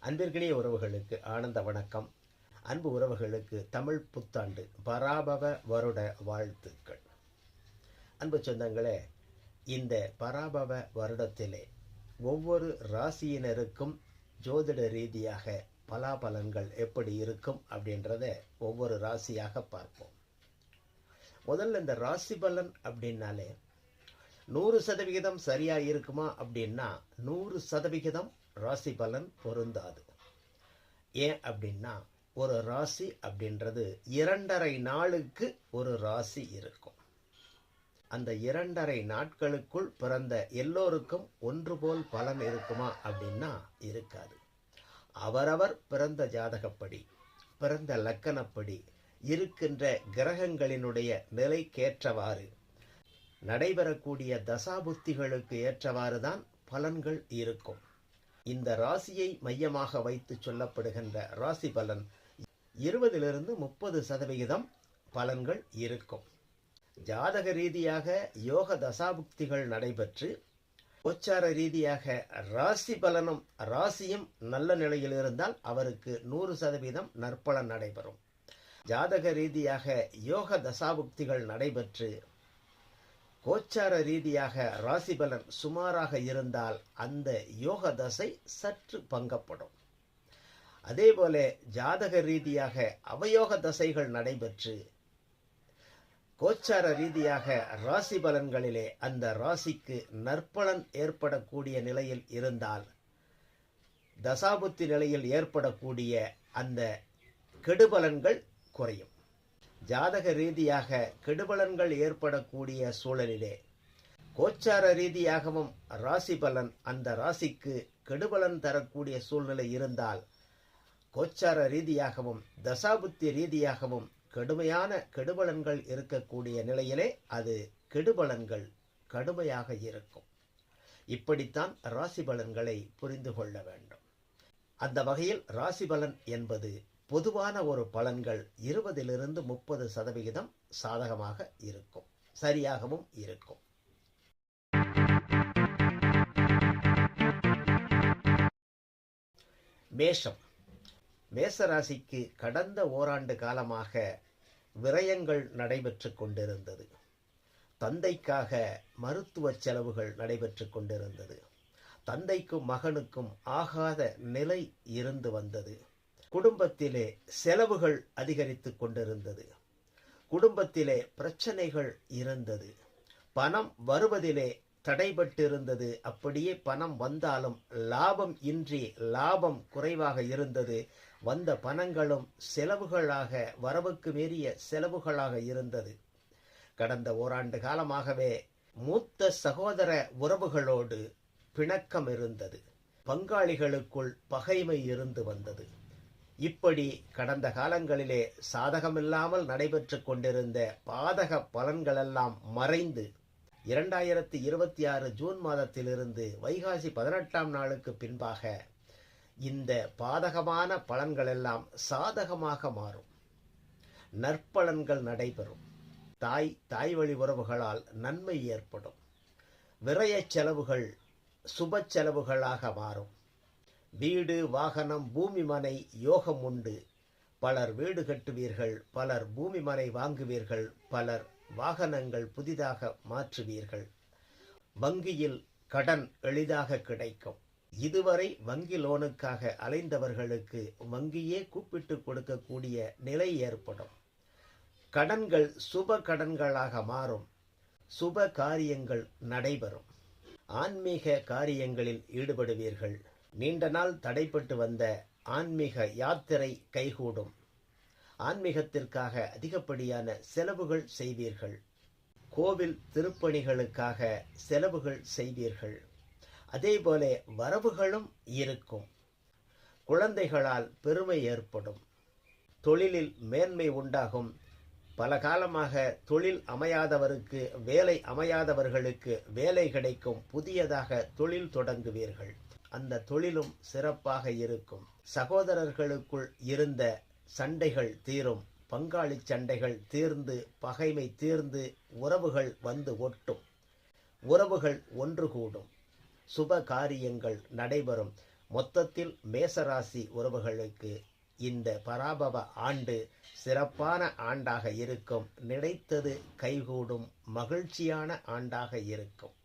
அன்பிற்கினிய உறவுகளுக்கு ஆனந்த வணக்கம். அன்பு உறவுகளுக்கு தமிழ் புத்தாண்டு பராபவ வருட வாழ்த்துக்கள். அன்பு சொந்தங்களே, இந்த பராபவ வருடத்திலே ஒவ்வொரு ராசியினருக்கும் ஜோதிட ரீதியாக பலாபலன்கள் எப்படி இருக்கும் அப்படின்றத ஒவ்வொரு ராசியாக பார்ப்போம். முதல்ல இந்த ராசி பலன் அப்படின்னாலே 100% சரியா இருக்குமா அப்படின்னா 100% ராசி பலன் பொருந்தாது. ஏன் அப்படின்னா ஒரு ராசி அப்படின்றது 2.5 நாளுக்கு ஒரு ராசி இருக்கும். அந்த 2.5 நாட்களுக்குள் பிறந்த எல்லோருக்கும் ஒன்று போல் பலன் இருக்குமா அப்படின்னா இருக்காது. அவரவர் பிறந்த ஜாதகப்படி, பிறந்த லக்கணப்படி இருக்கின்ற கிரகங்களினுடைய நிலைக்கேற்றவாறு, நடைபெறக்கூடிய தசாபுத்திகளுக்கு ஏற்றவாறு தான் பலன்கள் இருக்கும். இந்த ராசியை மையமாக வைத்து சொல்லப்படுகின்ற ராசி பலன் 20-30% பலன்கள் இருக்கும். ஜாதக ரீதியாக யோக தசாபுக்திகள் நடைபெற்று கோச்சார ரீதியாக ராசி பலனும் ராசியும் நல்ல நிலையில் இருந்தால் அவருக்கு 100% நற்பலன் நடைபெறும். ஜாதக ரீதியாக யோக தசாபுக்திகள் நடைபெற்று கோச்சார ரீதியாக ராசி பலன் சுமாராக இருந்தால் அந்த யோக தசை சற்று பங்கப்படும். அதே போல ஜாதக ரீதியாக அவயோக தசைகள் நடைபெற்று கோச்சார ரீதியாக ராசி பலன்களிலே அந்த ராசிக்கு நற்பலன் ஏற்படக்கூடிய நிலையில் இருந்தால் தசாபுத்தி நிலையில் ஏற்படக்கூடிய அந்த கெடுபலன்கள் குறையும். ஜாதக ரீதியாக கெடுபலன்கள் ஏற்படக்கூடிய சூழலிலே கோச்சார ரீதியாகவும் ராசி பலன் அந்த ராசிக்கு கெடுபலன் தரக்கூடிய சூழ்நிலை இருந்தால் கோச்சார ரீதியாகவும் தசாபுத்தி ரீதியாகவும் கடுமையான கெடுபலன்கள் இருக்கக்கூடிய நிலையிலே அது கெடுபலன்கள் கடுமையாக இருக்கும். இப்படித்தான் ராசி பலன்களை புரிந்து கொள்ள வேண்டும். அந்த வகையில் ராசி பலன் என்பது பொதுவான ஒரு பலன்கள் 20-30% சாதகமாக இருக்கும், சரியாகவும் இருக்கும். மேஷம். மேசராசிக்கு கடந்த ஓராண்டு காலமாக விரயங்கள் நடைபெற்று கொண்டிருந்தது. தந்தைக்காக மருத்துவ செலவுகள் நடைபெற்று கொண்டிருந்தது. தந்தைக்கும் மகனுக்கும் ஆகாத நிலை இருந்து வந்தது. குடும்பத்திலே செலவுகள் அதிகரித்து கொண்டிருந்தது. குடும்பத்திலே பிரச்சனைகள் இருந்தது. பணம் வருவதிலே தடைபட்டிருந்தது. அப்படியே பணம் வந்தாலும் லாபம் இன்றி லாபம் குறைவாக இருந்தது. வந்த பணங்களும் செலவுகளாக, வரவுக்கு மீறிய செலவுகளாக இருந்தது. கடந்த ஓராண்டு காலமாகவே மூத்த சகோதர உறவுகளோடு பிணக்கம் இருந்தது. பங்காளிகளுக்குள் பகைமை இருந்து வந்தது. இப்படி கடந்த காலங்களிலே சாதகமில்லாமல் நடைபெற்று கொண்டிருந்த பாதக பலன்களெல்லாம் மறைந்து 2026 ஜூன் மாதத்திலிருந்து வைகாசி 18ஆம் நாளுக்கு பின்பாக இந்த பாதகமான பலன்களெல்லாம் சாதகமாக மாறும். நற்பலன்கள் நடைபெறும். தாய் வழி உறவுகளால் நன்மை ஏற்படும். விரய செலவுகள் சுப செலவுகளாக மாறும். வீடு வாகனம் பூமி மனை யோகம் உண்டு. பலர் வீடு கட்டுவீர்கள், பலர் பூமி மனை வாங்குவீர்கள், பலர் வாகனங்கள் புதிதாக மாற்றுவீர்கள். வங்கியில் கடன் எளிதாக கிடைக்கும். இதுவரை வங்கி லோனுக்காக அலைந்தவர்களுக்கு வங்கியே கூப்பிட்டு கொடுக்கக்கூடிய நிலை ஏற்படும். கடன்கள் சுப கடன்களாக மாறும். சுப காரியங்கள் நடைபெறும். ஆன்மீக காரியங்களில் ஈடுபடுவீர்கள். நீண்ட நாள் தடைப்பட்டு வந்த ஆன்மீக யாத்திரை கைகூடும். ஆன்மீகத்திற்காக அதிகப்படியான செலவுகள் செய்வீர்கள். கோவில் திருப்பணிகளுக்காக செலவுகள் செய்வீர்கள். அதேபோல வரவுகளும் இருக்கும். குழந்தைகளால் பெருமை ஏற்படும். தொழிலில் மேன்மை உண்டாகும். பல காலமாக தொழில் அமையாதவருக்கு, வேலை அமையாதவர்களுக்கு வேலை கிடைக்கும். புதியதாக தொழில் தொடங்குவீர்கள். அந்த தொழிலும் சிறப்பாக இருக்கும். சகோதரர்களுக்குள் இருந்த சண்டைகள் தீரும். பங்காளி சண்டைகள் தீர்ந்து, பகைமை தீர்ந்து, உறவுகள் வந்து ஒட்டும். உறவுகள் ஒன்று கூடும். சுப காரியங்கள் நடைபெறும். மொத்தத்தில் மேசராசி உறவுகளுக்கு இந்த பராபவ ஆண்டு சிறப்பான ஆண்டாக இருக்கும். நினைத்தது கைகூடும் மகிழ்ச்சியான ஆண்டாக இருக்கும்.